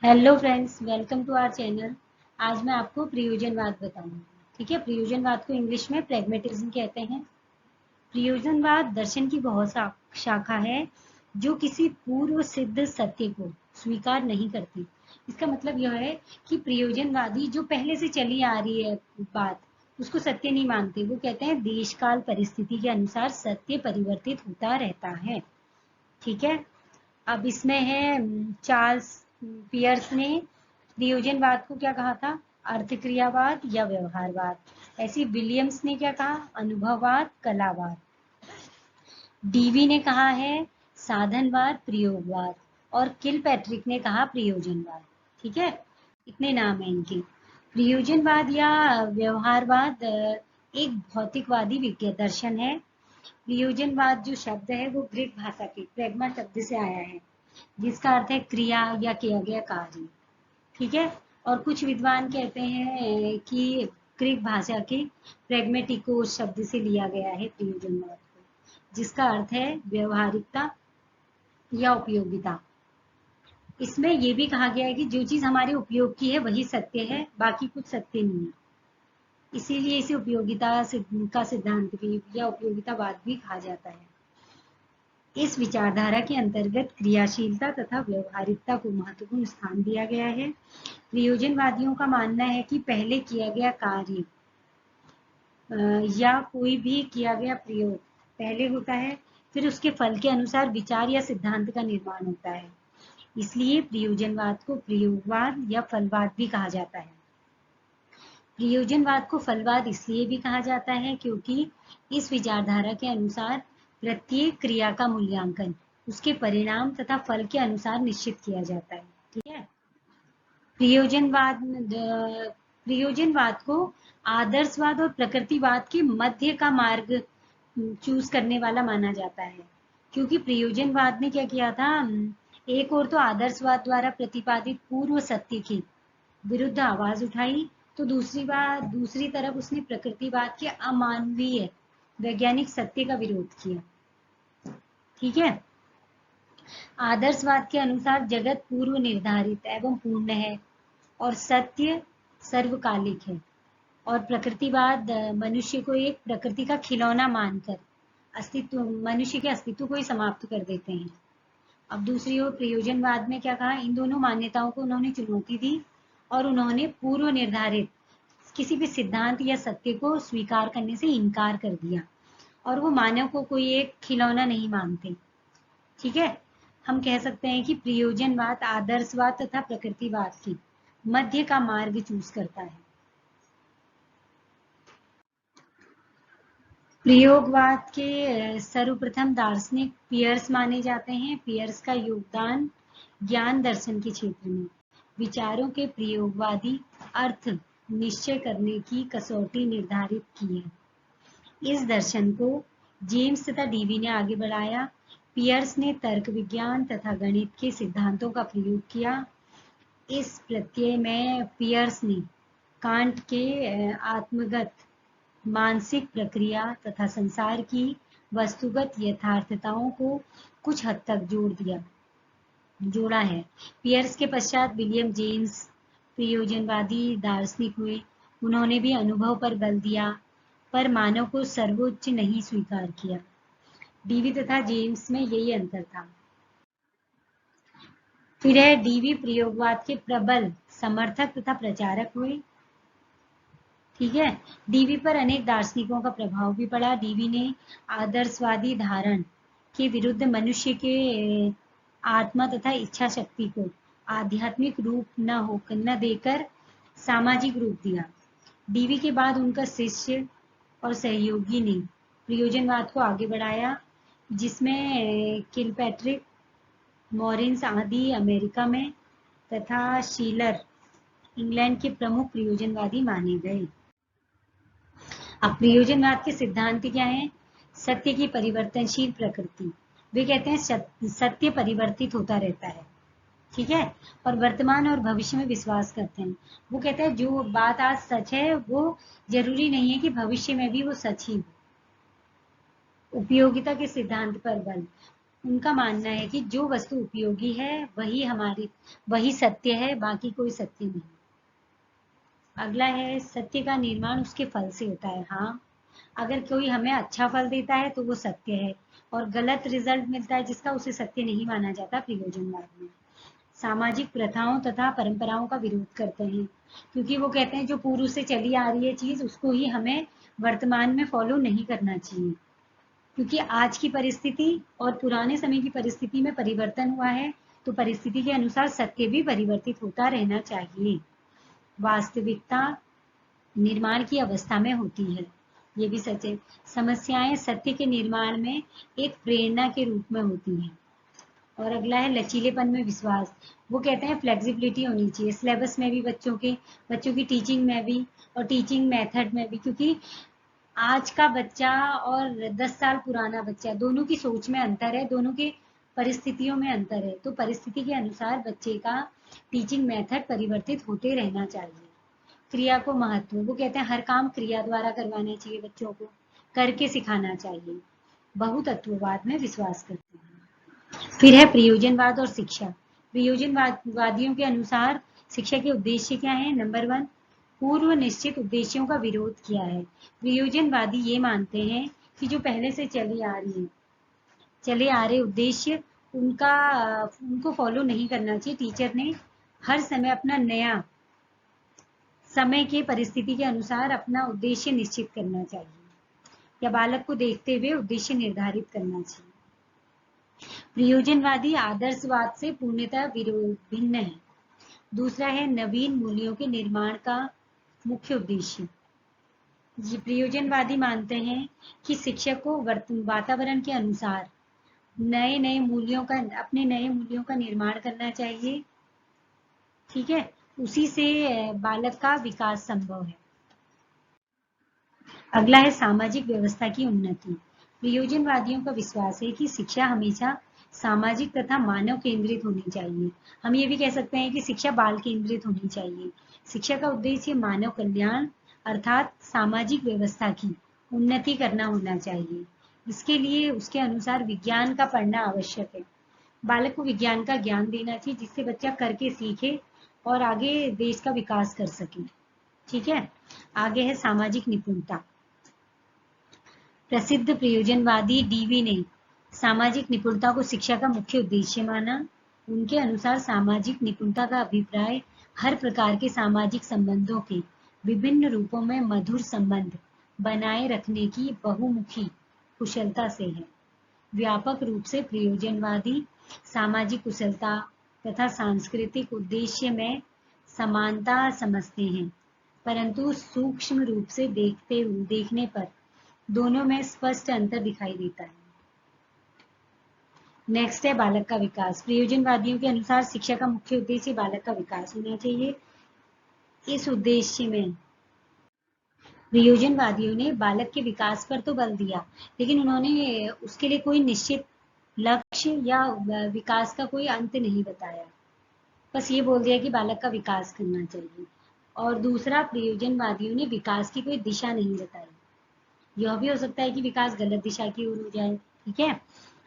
Hello friends, welcome to our channel. आज मैं आपको प्रयोजनवाद बताऊंगी। ठीक है, प्रयोजनवाद को इंग्लिश में प्रैग्मेटिज्म कहते हैं। प्रयोजनवाद दर्शन की बहुत शाखा है जो किसी पूर्व सिद्ध सत्य को स्वीकार नहीं करती। इसका मतलब यह है कि प्रयोजनवादी जो पहले से चली आ रही है बात, उसको सत्य नहीं मानते। वो कहते हैं देश काल परिस्थिति के अनुसार सत्य परिवर्तित होता रहता है। ठीक है, अब इसमें है चार्ल्स पियर्स ने प्रयोजनवाद को क्या कहा था? अर्थक्रियावाद या व्यवहारवाद। ऐसी विलियम्स ने क्या कहा? अनुभववाद, कलावाद। डीवी ने कहा है साधनवाद, प्रयोगवाद। और किलपैट्रिक ने कहा प्रयोजनवाद। ठीक है, इतने नाम है इनके। प्रयोजनवाद या व्यवहारवाद एक भौतिकवादी विज्ञान दर्शन है। प्रयोजनवाद जो शब्द है वो ग्रीक भाषा के प्रेग्मा शब्द से आया है, जिसका अर्थ है क्रिया या किया गया कार्य। ठीक है, और कुछ विद्वान कहते हैं कि ग्रीक भाषा के प्रेग्मेटिकोस शब्द से लिया गया है प्रयोजनवाद को, जिसका अर्थ है व्यवहारिकता या उपयोगिता। इसमें ये भी कहा गया है कि जो चीज हमारे उपयोग की है वही सत्य है, बाकी कुछ सत्य नहीं है। इसीलिए इसे उपयोगिता का सिद्धांत भी या उपयोगितावाद भी कहा जाता है। इस विचारधारा के अंतर्गत क्रियाशीलता तथा व्यवहारिकता को महत्वपूर्ण स्थान दिया गया है। प्रयोजनवादियों का मानना है कि पहले किया गया कार्य या कोई भी किया गया प्रयोग पहले होता है, फिर उसके फल के अनुसार विचार या सिद्धांत का निर्माण होता है। इसलिए प्रयोजनवाद को प्रयोगवाद या फलवाद भी कहा जाता है। प्रयोजनवाद को फलवाद इसलिए भी कहा जाता है क्योंकि इस विचारधारा के अनुसार प्रत्येक क्रिया का मूल्यांकन उसके परिणाम तथा फल के अनुसार निश्चित किया जाता है। ठीक है, प्रयोजनवाद को आदर्शवाद और प्रकृतिवाद के मध्य का मार्ग चूज करने वाला माना जाता है, क्योंकि प्रयोजनवाद ने क्या किया था, एक और तो आदर्शवाद द्वारा प्रतिपादित पूर्व सत्य की विरुद्ध आवाज उठाई, तो दूसरी तरफ उसने प्रकृतिवाद के अमानवीय वैज्ञानिक सत्य का विरोध किया। ठीक है, आदर्शवाद के अनुसार जगत पूर्व निर्धारित एवं पूर्ण है और सत्य सर्वकालिक है, और प्रकृतिवाद मनुष्य को एक प्रकृति का खिलौना मानकर मनुष्य के अस्तित्व को ही समाप्त कर देते हैं। अब दूसरी ओर प्रयोजनवाद में क्या कहा, इन दोनों मान्यताओं को उन्होंने चुनौती दी और उन्होंने पूर्व निर्धारित किसी भी सिद्धांत या सत्य को स्वीकार करने से इनकार कर दिया, और वो मानव को कोई एक खिलौना नहीं मानते। ठीक है, हम कह सकते हैं कि प्रयोजनवाद आदर्शवाद तथा प्रकृतिवाद के मध्य का मार्ग चूज करता है। प्रयोगवाद के सर्वप्रथम दार्शनिक पियर्स माने जाते हैं। पियर्स का योगदान ज्ञान दर्शन के क्षेत्र में विचारों के प्रयोगवादी अर्थ निश्चय करने की कसौटी निर्धारित की है। इस दर्शन को जेम्स तथा डीवी ने आगे बढ़ाया। पियर्स ने तर्क विज्ञान तथा गणित के सिद्धांतों का प्रयोग किया। इस प्रत्यय में पियर्स ने कांट के आत्मगत मानसिक प्रक्रिया तथा संसार की वस्तुगत यथार्थताओं को कुछ हद तक जोड़ा है। पियर्स के पश्चात विलियम जेम्स प्रयोजनवादी दार्शनिक हुए। उन्होंने भी अनुभव पर बल दिया, पर मानव को सर्वोच्च नहीं स्वीकार किया। डीवी तथा जेम्स में यही अंतर था। फिर है डीवी प्रयोगवाद के प्रबल समर्थक तथा प्रचारक हुए। ठीक है, डीवी पर अनेक दार्शनिकों का प्रभाव भी पड़ा। डीवी ने आदर्शवादी धारण के विरुद्ध मनुष्य के आत्मा तथा इच्छा शक्ति को आध्यात्मिक रूप न देकर सामाजिक रूप दिया। डीवी के बाद उनका शिष्य और सहयोगी ने प्रयोजनवाद को आगे बढ़ाया, जिसमें किलपैट्रिक, मॉरिन्स आदि अमेरिका में तथा शीलर इंग्लैंड के प्रमुख प्रयोजनवादी माने गए। अब प्रयोजनवाद के सिद्धांत क्या है? सत्य की परिवर्तनशील प्रकृति। वे कहते हैं सत्य परिवर्तित होता रहता है। ठीक है, और वर्तमान और भविष्य में विश्वास करते हैं। वो कहते हैं जो बात आज सच है वो जरूरी नहीं है कि भविष्य में भी वो सच ही हो। उपयोगिता के सिद्धांत पर बल। उनका मानना है कि जो वस्तु उपयोगी है वही सत्य है, बाकी कोई सत्य नहीं। अगला है, सत्य का निर्माण उसके फल से होता है। हाँ, अगर कोई हमें अच्छा फल देता है तो वो सत्य है, और गलत रिजल्ट मिलता है जिसका, उसे सत्य नहीं माना जाता प्रयोजनवाद में। सामाजिक प्रथाओं तथा परंपराओं का विरोध करते हैं, क्योंकि वो कहते हैं जो पूर्व से चली आ रही है चीज उसको ही हमें वर्तमान में फॉलो नहीं करना चाहिए, क्योंकि आज की परिस्थिति और पुराने समय की परिस्थिति में परिवर्तन हुआ है, तो परिस्थिति के अनुसार सत्य भी परिवर्तित होता रहना चाहिए। वास्तविकता निर्माण की अवस्था में होती है, ये भी सच है। समस्याएं सत्य के निर्माण में एक प्रेरणा के रूप में होती हैं। और अगला है लचीलेपन में विश्वास। वो कहते हैं फ्लेक्सिबिलिटी होनी चाहिए सिलेबस में भी, बच्चों की टीचिंग में भी और टीचिंग मेथड में भी, क्योंकि आज का बच्चा और 10 साल पुराना बच्चा, दोनों की सोच में अंतर है, दोनों के परिस्थितियों में अंतर है, तो परिस्थिति के अनुसार बच्चे का टीचिंग मेथड परिवर्तित होते रहना चाहिए। क्रिया को महत्व, वो कहते हैं हर काम क्रिया द्वारा करवाना चाहिए, बच्चों को करके सिखाना चाहिए। बहुतत्ववाद में विश्वास करते हैं। फिर है प्रयोजनवाद और शिक्षा। प्रयोजनवादियों के अनुसार शिक्षा के उद्देश्य क्या है? नंबर 1, पूर्व निश्चित उद्देश्यों का विरोध किया है। प्रयोजनवादी ये मानते हैं कि जो पहले से चले आ रहे उद्देश्य, उनको फॉलो नहीं करना चाहिए। टीचर ने हर समय अपना नया समय के परिस्थिति के अनुसार अपना उद्देश्य निश्चित करना चाहिए, या बालक को देखते हुए उद्देश्य निर्धारित करना चाहिए। प्रयोजनवादी आदर्शवाद से पूर्णतः भिन्न है। दूसरा है नवीन मूल्यों के निर्माण का मुख्य उद्देश्य। प्रयोजनवादी मानते हैं कि शिक्षक को वातावरण के अनुसार अपने नए मूल्यों का निर्माण करना चाहिए। ठीक है, उसी से बालक का विकास संभव है। अगला है सामाजिक व्यवस्था की उन्नति। प्रयोजनवादियों का विश्वास है कि शिक्षा हमेशा सामाजिक तथा मानव केंद्रित होनी चाहिए। हम ये भी कह सकते हैं कि शिक्षा बाल केंद्रित होनी चाहिए। शिक्षा का उद्देश्य मानव कल्याण अर्थात सामाजिक व्यवस्था की उन्नति करना होना चाहिए। इसके लिए उसके अनुसार विज्ञान का पढ़ना आवश्यक है। बालक को विज्ञान का ज्ञान देना चाहिए, जिससे बच्चा करके सीखे और आगे देश का विकास कर सके। ठीक है, आगे है सामाजिक निपुणता। प्रसिद्ध प्रयोजनवादी डीवी ने सामाजिक निपुणता को शिक्षा का मुख्य उद्देश्य माना। उनके अनुसार सामाजिक निपुणता का अभिप्राय हर प्रकार के सामाजिक संबंधों के विभिन्न रूपों में मधुर संबंध बनाए रखने की बहुमुखी कुशलता से है। व्यापक रूप से प्रयोजनवादी सामाजिक कुशलता तथा सांस्कृतिक उद्देश्य में समानता समझते हैं, परंतु सूक्ष्म रूप से देखने पर दोनों में स्पष्ट अंतर दिखाई देता है। नेक्स्ट है बालक का विकास। प्रयोजनवादियों के अनुसार शिक्षा का मुख्य उद्देश्य बालक का विकास होना चाहिए। इस उद्देश्य में प्रयोजनवादियों ने बालक के विकास पर तो बल दिया, लेकिन उन्होंने उसके लिए कोई निश्चित लक्ष्य या विकास का कोई अंत नहीं बताया। बस ये बोल दिया कि बालक का विकास करना चाहिए। और दूसरा, प्रयोजनवादियों ने विकास की कोई दिशा नहीं बताई। यह भी हो सकता है कि विकास गलत दिशा की ओर हो जाए। ठीक है,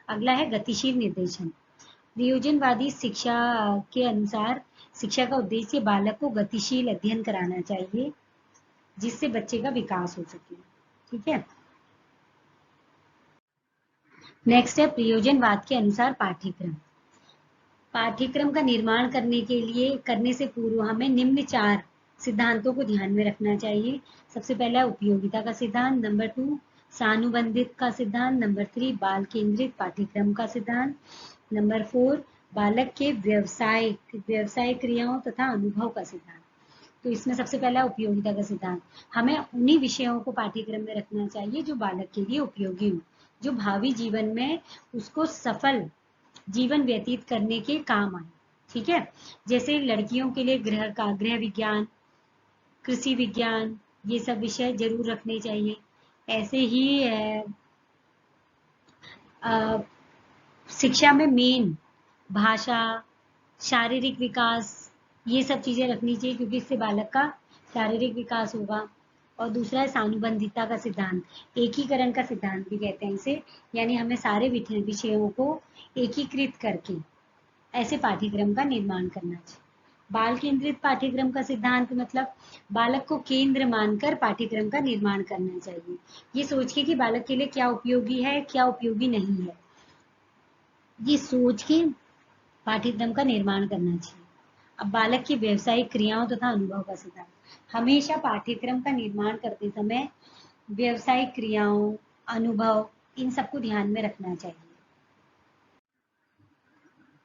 अगला है गतिशील निर्देशन। प्रयोजनवादी शिक्षा के अनुसार शिक्षा का उद्देश्य बालक को गतिशील अध्ययन कराना चाहिए, जिससे बच्चे का विकास हो सके। ठीक है, नेक्स्ट है प्रयोजनवाद के अनुसार पाठ्यक्रम। पाठ्यक्रम का निर्माण करने से पूर्व हमें निम्न 4 सिद्धांतों को ध्यान में रखना चाहिए। सबसे पहला उपयोगिता का सिद्धांत, नंबर 2 सानुबंधित का सिद्धांत, नंबर 3 बाल केंद्रित पाठ्यक्रम का सिद्धांत, नंबर 4 बालक के व्यवसाय क्रियाओं तथा अनुभव का सिद्धांत। तो इसमें सबसे पहला उपयोगिता का सिद्धांत। हमें उन्हीं विषयों को पाठ्यक्रम में रखना चाहिए जो बालक के लिए उपयोगी हो, जो भावी जीवन में उसको सफल जीवन व्यतीत करने के काम आए। ठीक है, जैसे लड़कियों के लिए गृह विज्ञान, कृषि विज्ञान, ये सब विषय जरूर रखने चाहिए। ऐसे ही शिक्षा में मेन भाषा, शारीरिक विकास, ये सब चीजें रखनी चाहिए, क्योंकि इससे बालक का शारीरिक विकास होगा। और दूसरा है सानुबंधिता का सिद्धांत, एकीकरण का सिद्धांत भी कहते हैं इसे, यानी हमें सारे विषयों को एकीकृत करके ऐसे पाठ्यक्रम का निर्माण करना चाहिए। बाल केंद्रित पाठ्यक्रम का सिद्धांत मतलब बालक को केंद्र मानकर पाठ्यक्रम का निर्माण करना चाहिए, ये सोच के कि बालक के लिए क्या उपयोगी है क्या उपयोगी नहीं है, ये सोच के पाठ्यक्रम का निर्माण करना चाहिए। अब बालक की व्यवसायिक क्रियाओं तथा अनुभव का सिद्धांत, हमेशा पाठ्यक्रम का निर्माण करते समय व्यवसायिक क्रियाओं, अनुभव, इन सबको ध्यान में रखना चाहिए।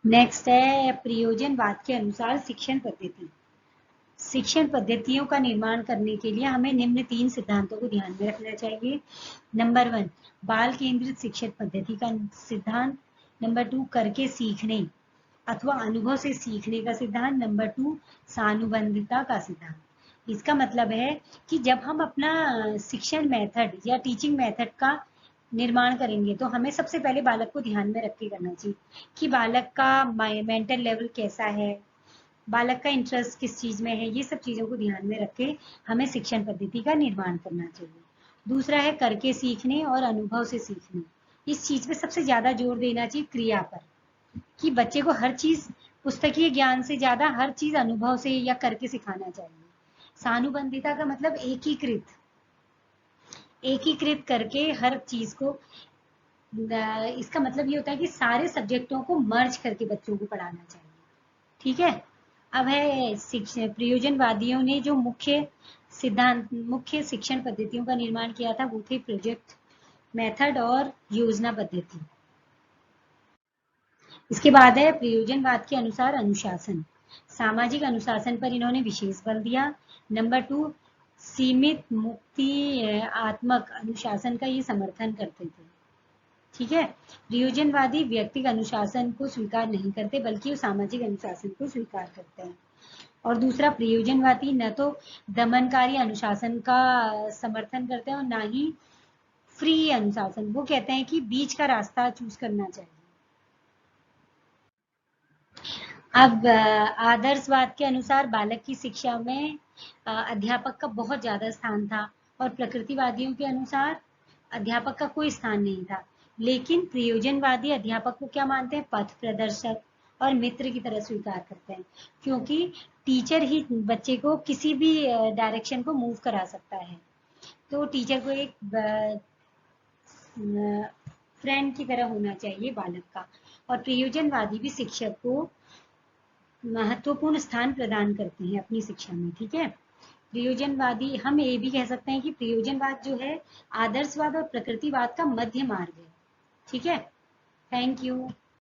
नेक्स्ट है प्रयोजनवाद के अनुसार शिक्षण पद्धति। शिक्षण पद्धतियों का निर्माण करने के लिए हमें निम्न 3 सिद्धांतों को ध्यान में रखना चाहिए। नंबर 1 बाल केंद्रित शिक्षण पद्धति का सिद्धांत, नंबर 2 करके सीखने अथवा अनुभव से सीखने का सिद्धांत, नंबर 2 सानुबंधिता का सिद्धांत। इसका मतलब है कि जब हम अपना शिक्षण मेथड या टीचिंग मेथड का निर्माण करेंगे तो हमें सबसे पहले बालक को ध्यान में रख के करना चाहिए कि बालक का मेंटल लेवल कैसा है, बालक का इंटरेस्ट किस चीज में है, ये सब चीजों को ध्यान में रख के हमें शिक्षण पद्धति का निर्माण करना चाहिए। दूसरा है करके सीखने और अनुभव से सीखने, इस चीज पे सबसे ज्यादा जोर देना चाहिए क्रिया पर, कि बच्चे को हर चीज पुस्तकीय ज्ञान से ज्यादा हर चीज अनुभव से या करके सिखाना चाहिए। सानुबंधिता का मतलब एकीकृत करके हर चीज को, इसका मतलब ये होता है कि सारे सब्जेक्टों को मर्ज करके बच्चों को पढ़ाना चाहिए। ठीक है, अब है प्रयोजनवादियों ने जो मुख्य शिक्षण पद्धतियों का निर्माण किया था वो थे प्रोजेक्ट, मेथड और योजना पद्धति। इसके बाद है प्रयोजनवाद के अनुसार अनुशासन, सामाजिक अनुशासन पर इन्होंने विशेष बल दिया। नंबर 2 सीमित मुक्ति आत्मक अनुशासन का ये समर्थन करते थे। ठीक है, प्रयोजनवादी व्यक्तिगत अनुशासन को स्वीकार नहीं करते बल्कि वो सामाजिक अनुशासन को स्वीकार करते हैं। और दूसरा प्रयोजनवादी न तो दमनकारी अनुशासन का समर्थन करते हैं और ना ही फ्री अनुशासन, वो कहते हैं कि बीच का रास्ता चूज करना चाहिए। अब आदर्शवाद के अनुसार बालक की शिक्षा में अध्यापक का बहुत ज्यादा स्थान था और प्रकृतिवादियों के अनुसार अध्यापक का कोई स्थान नहीं था, लेकिन प्रयोजनवादी अध्यापक को क्या मानते हैं, पथ प्रदर्शक और मित्र की तरह स्वीकार करते हैं, क्योंकि टीचर ही बच्चे को किसी भी डायरेक्शन को मूव करा सकता है, तो टीचर को एक फ्रेंड की तरह होना चाहिए बालक का। और प्रयोजनवादी भी शिक्षक को महत्वपूर्ण स्थान प्रदान करते हैं अपनी शिक्षा में। ठीक है, प्रयोजनवादी, हम ये भी कह सकते हैं कि प्रयोजनवाद जो है आदर्शवाद और प्रकृतिवाद का मध्य मार्ग है। ठीक है, थैंक यू।